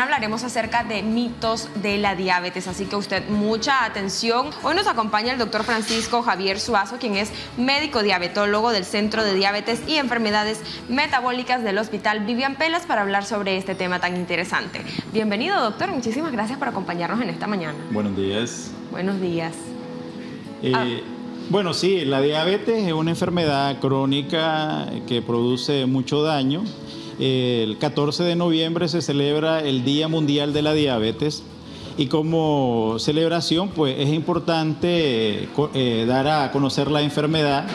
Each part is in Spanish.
hablaremos acerca de mitos de la diabetes, así que usted mucha atención. Hoy nos acompaña el doctor Francisco Javier Suazo, quien es médico diabetólogo del Centro de Diabetes y Enfermedades Metabólicas del Hospital Vivian Pelas para hablar sobre este tema tan interesante. Bienvenido, doctor. Muchísimas gracias por acompañarnos en esta mañana. Buenos días. Buenos días. Bueno, sí, la diabetes es una enfermedad crónica que produce mucho daño. El 14 de noviembre se celebra el Día Mundial de la Diabetes y como celebración pues es importante dar a conocer la enfermedad,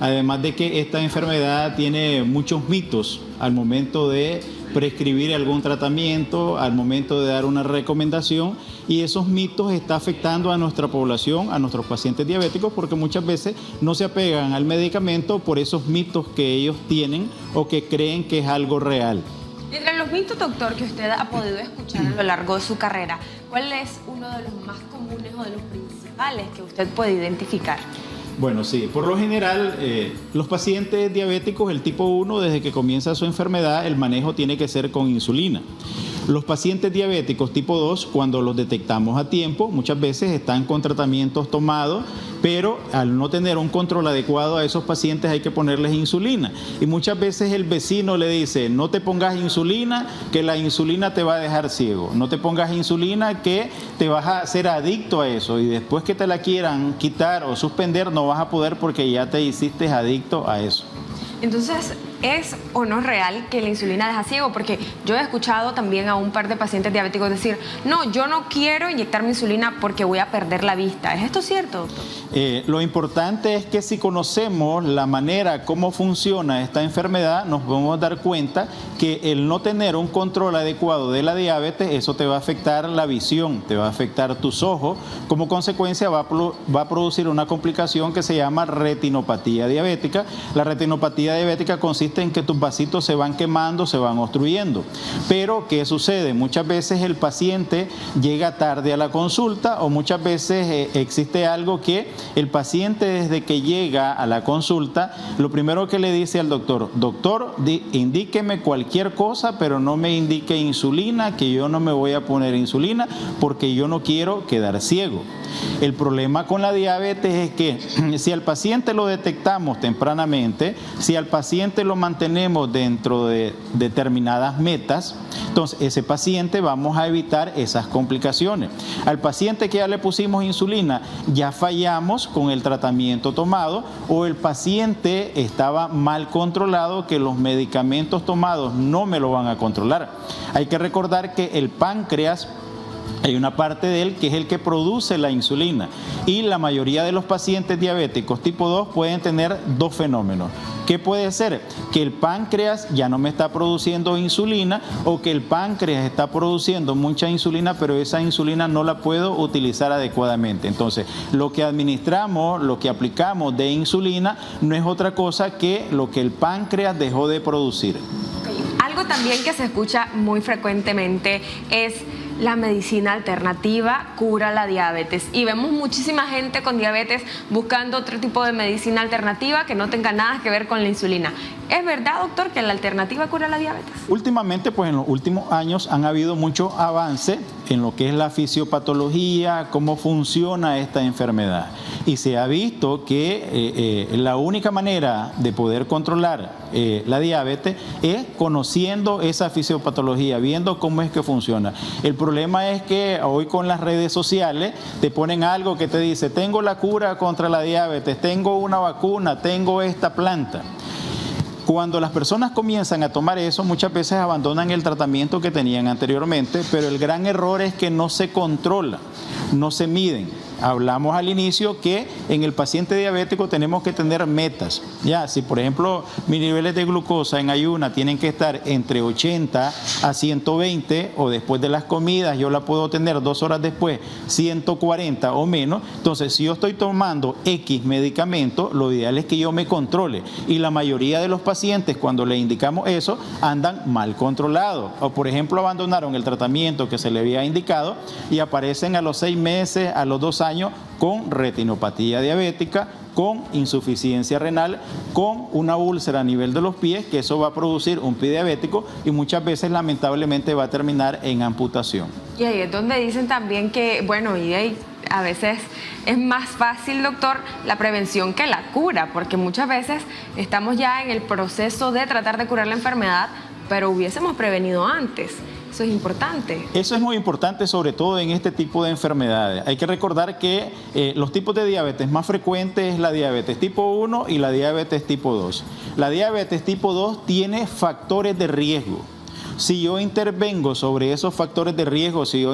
además de que esta enfermedad tiene muchos mitos al momento de prescribir algún tratamiento, al momento de dar una recomendación, y esos mitos están afectando a nuestra población, a nuestros pacientes diabéticos, porque muchas veces no se apegan al medicamento por esos mitos que ellos tienen o que creen que es algo real. Entre los mitos, doctor, que usted ha podido escuchar a lo largo de su carrera, ¿cuál es uno de los más comunes o de los principales que usted puede identificar? Bueno, sí, por lo general, los pacientes diabéticos, el tipo 1, desde que comienza su enfermedad, el manejo tiene que ser con insulina. Los pacientes diabéticos tipo 2, cuando los detectamos a tiempo, muchas veces están con tratamientos tomados, pero al no tener un control adecuado a esos pacientes hay que ponerles insulina. Y muchas veces el vecino le dice, no te pongas insulina, que la insulina te va a dejar ciego. No te pongas insulina, que te vas a ser adicto a eso. Y después que te la quieran quitar o suspender, no vas a poder porque ya te hiciste adicto a eso. Entonces, ¿es o no real que la insulina deja ciego? Porque yo he escuchado también a un par de pacientes diabéticos decir, no, yo no quiero inyectarme insulina porque voy a perder la vista. ¿Es esto cierto, doctor? Lo importante es que si conocemos la manera cómo funciona esta enfermedad, nos podemos dar cuenta que el no tener un control adecuado de la diabetes, eso te va a afectar la visión, te va a afectar tus ojos. Como consecuencia va a producir una complicación que se llama retinopatía diabética. La retinopatía diabética consiste en que tus vasitos se van quemando, se van obstruyendo. Pero, ¿qué sucede? Muchas veces el paciente llega tarde a la consulta o muchas veces existe algo que el paciente desde que llega a la consulta, lo primero que le dice al doctor, indíqueme cualquier cosa, pero no me indique insulina, que yo no me voy a poner insulina porque yo no quiero quedar ciego. El problema con la diabetes es que si al paciente lo detectamos tempranamente, si al paciente lo mantenemos dentro de determinadas metas, entonces ese paciente vamos a evitar esas complicaciones. Al paciente que ya le pusimos insulina, ya fallamos con el tratamiento tomado o el paciente estaba mal controlado, que los medicamentos tomados no me lo van a controlar. Hay que recordar que el páncreas, hay una parte de él que es el que produce la insulina y la mayoría de los pacientes diabéticos tipo 2 pueden tener dos fenómenos. ¿Qué puede ser? Que el páncreas ya no me está produciendo insulina o que el páncreas está produciendo mucha insulina, pero esa insulina no la puedo utilizar adecuadamente. Entonces, lo que administramos, lo que aplicamos de insulina no es otra cosa que lo que el páncreas dejó de producir. Algo también que se escucha muy frecuentemente es la medicina alternativa cura la diabetes y vemos muchísima gente con diabetes buscando otro tipo de medicina alternativa que no tenga nada que ver con la insulina. ¿Es verdad, doctor, que la alternativa cura la diabetes? Últimamente, pues en los últimos años han habido mucho avance en lo que es la fisiopatología, cómo funciona esta enfermedad. Y se ha visto que la única manera de poder controlar la diabetes es conociendo esa fisiopatología, viendo cómo es que funciona. El problema es que hoy con las redes sociales te ponen algo que te dice, tengo la cura contra la diabetes, tengo una vacuna, tengo esta planta. Cuando las personas comienzan a tomar eso, muchas veces abandonan el tratamiento que tenían anteriormente, pero el gran error es que no se controla, no se miden. Hablamos al inicio que en el paciente diabético tenemos que tener metas. Ya, si por ejemplo mis niveles de glucosa en ayuna tienen que estar entre 80 a 120 o después de las comidas yo la puedo tener 2 horas después 140 o menos, entonces si yo estoy tomando X medicamento, lo ideal es que yo me controle. Y la mayoría de los pacientes cuando le indicamos eso andan mal controlados o por ejemplo abandonaron el tratamiento que se le había indicado y aparecen a los 6 meses, a los 2 años años con retinopatía diabética, con insuficiencia renal, con una úlcera a nivel de los pies, que eso va a producir un pie diabético y muchas veces lamentablemente va a terminar en amputación. Y ahí es donde dicen también que, bueno, y ahí a veces es más fácil, doctor, la prevención que la cura, porque muchas veces estamos ya en el proceso de tratar de curar la enfermedad, pero hubiésemos prevenido antes. Eso es importante. Eso es muy importante, sobre todo en este tipo de enfermedades. Hay que recordar que los tipos de diabetes más frecuentes es la diabetes tipo 1 y la diabetes tipo 2. La diabetes tipo 2 tiene factores de riesgo. Si yo intervengo sobre esos factores de riesgo, si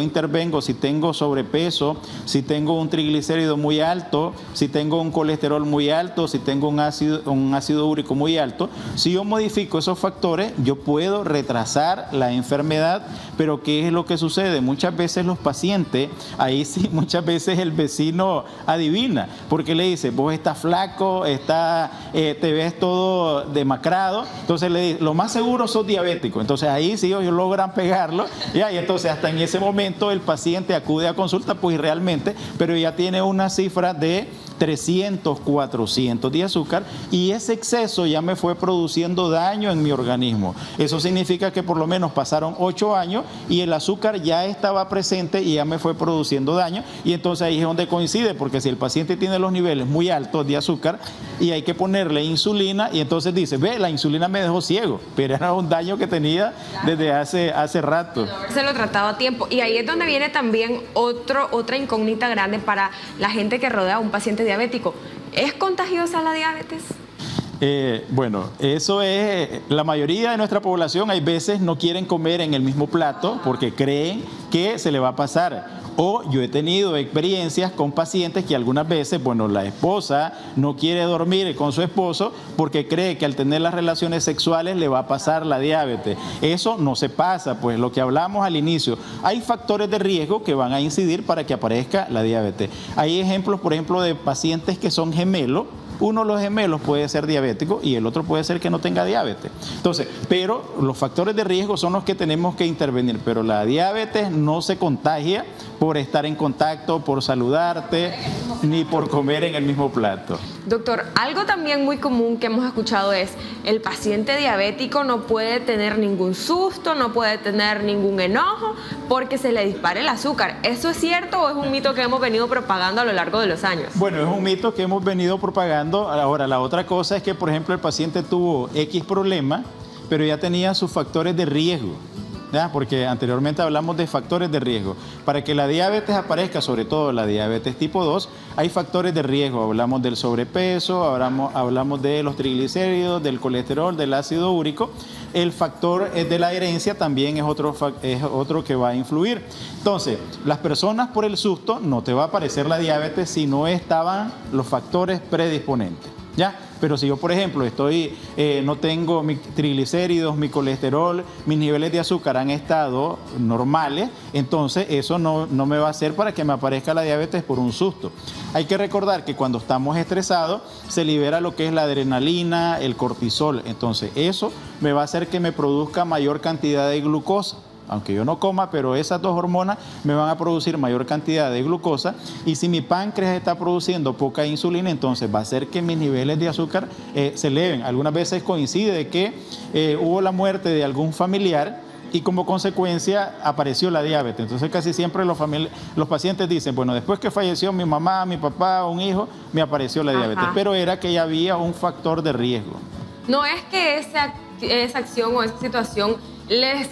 tengo sobrepeso, si tengo un triglicérido muy alto, si tengo un colesterol muy alto, si tengo un ácido úrico muy alto, si yo modifico esos factores, yo puedo retrasar la enfermedad. Pero ¿qué es lo que sucede? Muchas veces los pacientes, ahí sí, muchas veces el vecino adivina, porque le dice, vos estás flaco, te ves todo demacrado, entonces le dice, lo más seguro sos diabético. Entonces ahí sí ellos logran pegarlo, ¿ya? Y entonces hasta en ese momento el paciente acude a consulta, pues realmente, pero ya tiene una cifra de 300, 400 de azúcar, y ese exceso ya me fue produciendo daño en mi organismo. Eso significa que por lo menos pasaron 8 años y el azúcar ya estaba presente y ya me fue produciendo daño, y entonces ahí es donde coincide, porque si el paciente tiene los niveles muy altos de azúcar y hay que ponerle insulina, y entonces dice, ve, la insulina me dejó ciego, pero era un daño que tenía desde hace rato. Se lo trataba a tiempo, y ahí es donde viene también otra incógnita grande para la gente que rodea a un paciente diabético. ¿Es contagiosa la diabetes? Bueno, eso es, la mayoría de nuestra población hay veces no quieren comer en el mismo plato porque creen que se le va a pasar. O yo he tenido experiencias con pacientes que algunas veces, bueno, la esposa no quiere dormir con su esposo porque cree que al tener las relaciones sexuales le va a pasar la diabetes. Eso no se pasa, pues lo que hablamos al inicio, hay factores de riesgo que van a incidir para que aparezca la diabetes. Hay ejemplos, por ejemplo, de pacientes que son gemelos. Uno de los gemelos puede ser diabético y el otro puede ser que no tenga diabetes. Entonces, pero los factores de riesgo son los que tenemos que intervenir. Pero la diabetes no se contagia por estar en contacto, por saludarte, ni por comer en el mismo plato. Doctor, algo también muy común que hemos escuchado es el paciente diabético no puede tener ningún susto, no puede tener ningún enojo porque se le dispare el azúcar. ¿Eso es cierto o es un mito que hemos venido propagando a lo largo de los años? Bueno, es un mito que hemos venido propagando. Ahora, la otra cosa es que, por ejemplo, el paciente tuvo X problema, pero ya tenía sus factores de riesgo, ¿ya? Porque anteriormente hablamos de factores de riesgo. Para que la diabetes aparezca, sobre todo la diabetes tipo 2, hay factores de riesgo. Hablamos del sobrepeso, hablamos de los triglicéridos, del colesterol, del ácido úrico. El factor de la herencia también es otro que va a influir. Entonces, las personas por el susto no te va a aparecer la diabetes si no estaban los factores predisponentes, ¿ya? Pero si yo, por ejemplo, no tengo mis triglicéridos, mi colesterol, mis niveles de azúcar han estado normales, entonces eso no me va a hacer para que me aparezca la diabetes por un susto. Hay que recordar que cuando estamos estresados se libera lo que es la adrenalina, el cortisol, entonces eso me va a hacer que me produzca mayor cantidad de glucosa. Aunque yo no coma, pero esas dos hormonas me van a producir mayor cantidad de glucosa, y si mi páncreas está produciendo poca insulina, entonces va a hacer que mis niveles de azúcar se eleven. Algunas veces coincide de que hubo la muerte de algún familiar y como consecuencia apareció la diabetes. Entonces casi siempre los pacientes dicen, bueno, después que falleció mi mamá, mi papá, un hijo, me apareció la diabetes. Pero era que ya había un factor de riesgo. No es que esa acción o esa situación les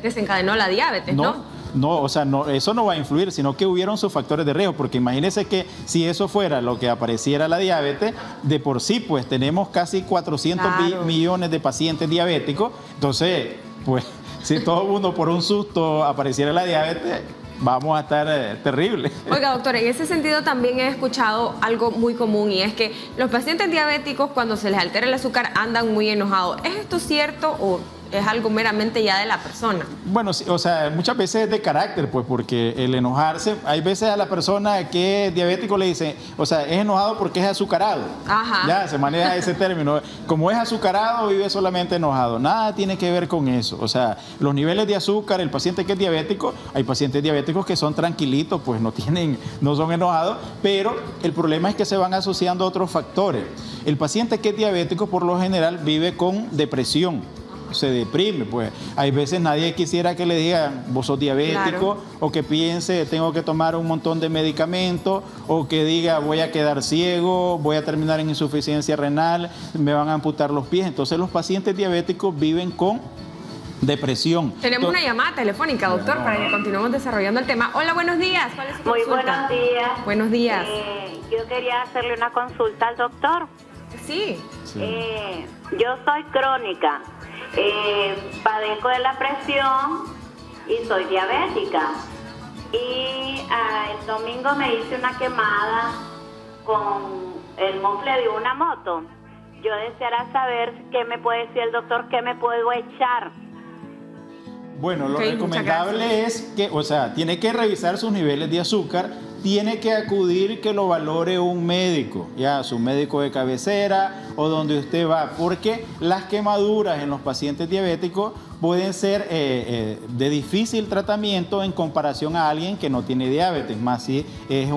desencadenó la diabetes, ¿no? No, o sea, no, eso no va a influir, sino que hubieron sus factores de riesgo, porque imagínense que si eso fuera lo que apareciera la diabetes, de por sí, pues tenemos casi 400 millones de pacientes diabéticos, entonces, pues, si todo el mundo por un susto apareciera la diabetes, vamos a estar terribles. Oiga, doctor, en ese sentido también he escuchado algo muy común, y es que los pacientes diabéticos, cuando se les altera el azúcar, andan muy enojados. ¿Es esto cierto o es algo meramente ya de la persona. Bueno, sí, o sea, muchas veces es de carácter, pues, porque el enojarse, hay veces a la persona que es diabético le dicen, o sea, es enojado porque es azucarado. Ajá. Ya, se maneja ese término. Como es azucarado, vive solamente enojado. Nada tiene que ver con eso. O sea, los niveles de azúcar, el paciente que es diabético, hay pacientes diabéticos que son tranquilitos, pues no son enojados, pero el problema es que se van asociando a otros factores. El paciente que es diabético, por lo general, vive con depresión. Se deprime, pues hay veces nadie quisiera que le digan vos sos diabético, claro, o que piense tengo que tomar un montón de medicamentos, o que diga voy a quedar ciego, voy a terminar en insuficiencia renal, me van a amputar los pies. Entonces los pacientes diabéticos viven con depresión. Tenemos una llamada telefónica, doctor, para que continuemos desarrollando el tema. Hola, buenos días. ¿Cuál es su consulta? Muy buenos días. Buenos días. Yo quería hacerle una consulta al doctor. Sí. Yo soy crónica. Padezco de la presión y soy diabética. Y el domingo me hice una quemada con el mofle de una moto. Yo deseara saber qué me puede decir el doctor, qué me puedo echar. Bueno, lo recomendable es que, o sea, tiene que revisar sus niveles de azúcar, tiene que acudir que lo valore un médico, ya su médico de cabecera o donde usted va, porque las quemaduras en los pacientes diabéticos pueden ser de difícil tratamiento en comparación a alguien que no tiene diabetes, más si es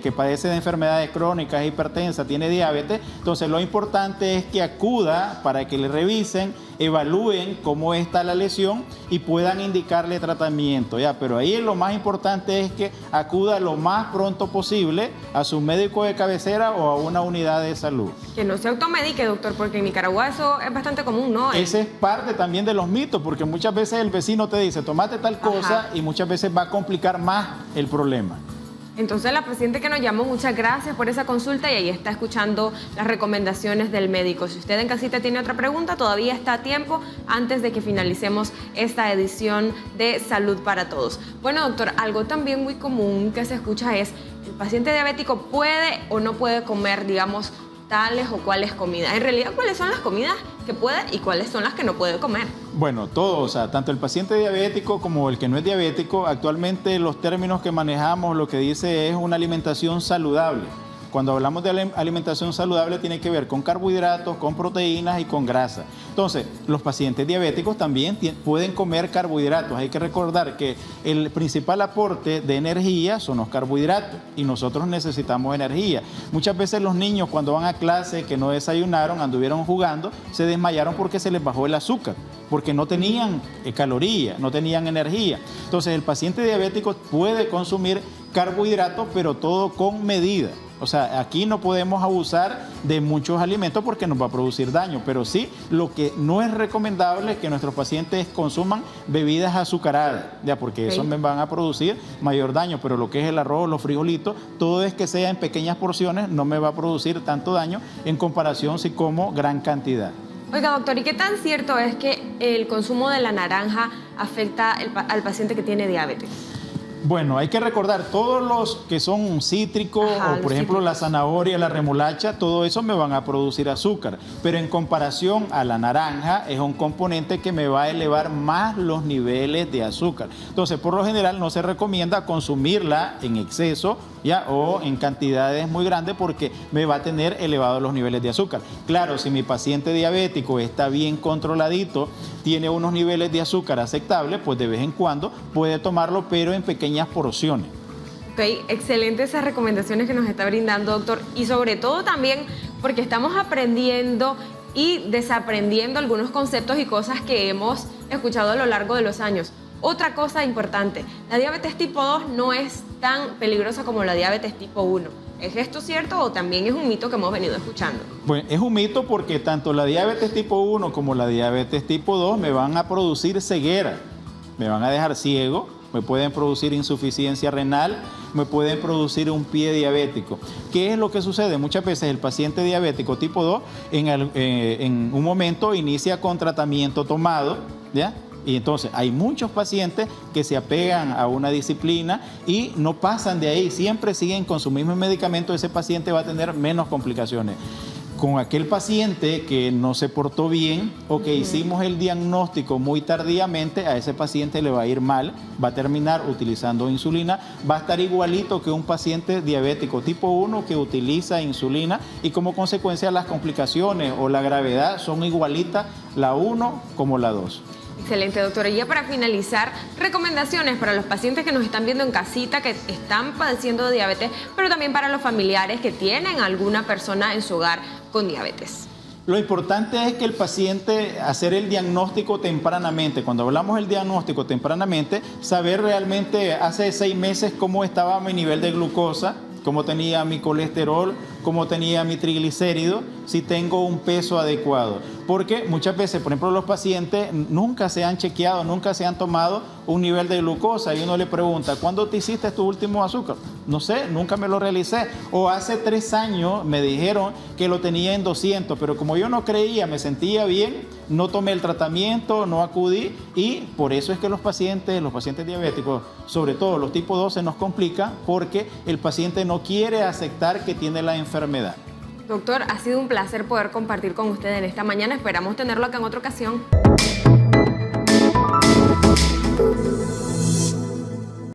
que padece de enfermedades crónicas, hipertensa, tiene diabetes. Entonces lo importante es que acuda para que le revisen, evalúen cómo está la lesión y puedan indicarle tratamiento, ya. Pero ahí lo más importante es que acuda lo más pronto posible a su médico de cabecera o a una unidad de salud. Que no se automedique, doctor, porque en Nicaragua eso es bastante común, ¿no? Ese es parte también de los mitos, porque muchas veces el vecino te dice, tomate tal cosa, ajá, y muchas veces va a complicar más el problema. Entonces la paciente que nos llamó, muchas gracias por esa consulta y ahí está escuchando las recomendaciones del médico. Si usted en casita tiene otra pregunta, todavía está a tiempo antes de que finalicemos esta edición de Salud para Todos. Bueno, doctor, algo también muy común que se escucha es, ¿el paciente diabético puede o no puede comer, digamos, tales o cuales comidas? En realidad, ¿cuáles son las comidas que puede y cuáles son las que no puede comer? Bueno, todo, o sea, tanto el paciente diabético como el que no es diabético, actualmente los términos que manejamos lo que dice es una alimentación saludable. Cuando hablamos de alimentación saludable tiene que ver con carbohidratos, con proteínas y con grasa. Entonces, los pacientes diabéticos también pueden comer carbohidratos. Hay que recordar que el principal aporte de energía son los carbohidratos y nosotros necesitamos energía. Muchas veces los niños cuando van a clase que no desayunaron, anduvieron jugando, se desmayaron porque se les bajó el azúcar, porque no tenían calorías, no tenían energía. Entonces, el paciente diabético puede consumir carbohidratos, pero todo con medida. O sea, aquí no podemos abusar de muchos alimentos porque nos va a producir daño, pero sí lo que no es recomendable es que nuestros pacientes consuman bebidas azucaradas, ya, porque eso me van a producir mayor daño, pero lo que es el arroz, los frijolitos, todo es que sea en pequeñas porciones, no me va a producir tanto daño en comparación si como gran cantidad. Oiga, doctor, ¿y qué tan cierto es que el consumo de la naranja afecta al paciente que tiene diabetes? Bueno, hay que recordar, todos los que son cítricos, ajá, o por ejemplo la zanahoria, la remolacha, todo eso me van a producir azúcar. Pero en comparación a la naranja, es un componente que me va a elevar más los niveles de azúcar. Entonces, por lo general, no se recomienda consumirla en exceso, ya, o en cantidades muy grandes porque me va a tener elevados los niveles de azúcar. Claro, si mi paciente diabético está bien controladito, tiene unos niveles de azúcar aceptables, pues de vez en cuando puede tomarlo, pero en pequeñas porciones. Ok, excelente esas recomendaciones que nos está brindando, doctor, y sobre todo también porque estamos aprendiendo y desaprendiendo algunos conceptos y cosas que hemos escuchado a lo largo de los años. Otra cosa importante, la diabetes tipo 2 no es tan peligrosa como la diabetes tipo 1. ¿Es esto cierto o también es un mito que hemos venido escuchando? Bueno, es un mito porque tanto la diabetes tipo 1 como la diabetes tipo 2 me van a producir ceguera, me van a dejar ciego, me pueden producir insuficiencia renal, me pueden producir un pie diabético. ¿Qué es lo que sucede? Muchas veces el paciente diabético tipo 2 en un momento inicia con tratamiento tomado, ¿ya? Y entonces hay muchos pacientes que se apegan a una disciplina y no pasan de ahí, siempre siguen con su mismo medicamento, ese paciente va a tener menos complicaciones. con aquel paciente que no se portó bien o que hicimos el diagnóstico muy tardíamente, a ese paciente le va a ir mal, va a terminar utilizando insulina, va a estar igualito que un paciente diabético tipo 1 que utiliza insulina y como consecuencia las complicaciones o la gravedad son igualitas la 1 como la 2. Excelente, doctora. Y ya para finalizar, recomendaciones para los pacientes que nos están viendo en casita, que están padeciendo de diabetes, pero también para los familiares que tienen alguna persona en su hogar con diabetes. Lo importante es que el paciente, hacer el diagnóstico tempranamente. Cuando hablamos del diagnóstico tempranamente, saber realmente hace 6 meses cómo estaba mi nivel de glucosa, cómo tenía mi colesterol, cómo tenía mi triglicérido, si tengo un peso adecuado. Porque muchas veces, por ejemplo, los pacientes nunca se han chequeado, nunca se han tomado un nivel de glucosa y uno le pregunta, ¿cuándo te hiciste tu último azúcar? No sé, nunca me lo realicé. O hace 3 años me dijeron que lo tenía en 200, pero como yo no creía, me sentía bien, no tomé el tratamiento, no acudí y por eso es que los pacientes diabéticos, sobre todo los tipo 2, se nos complica porque el paciente no quiere aceptar que tiene la enfermedad. Doctor, ha sido un placer poder compartir con usted en esta mañana. Esperamos tenerlo acá en otra ocasión.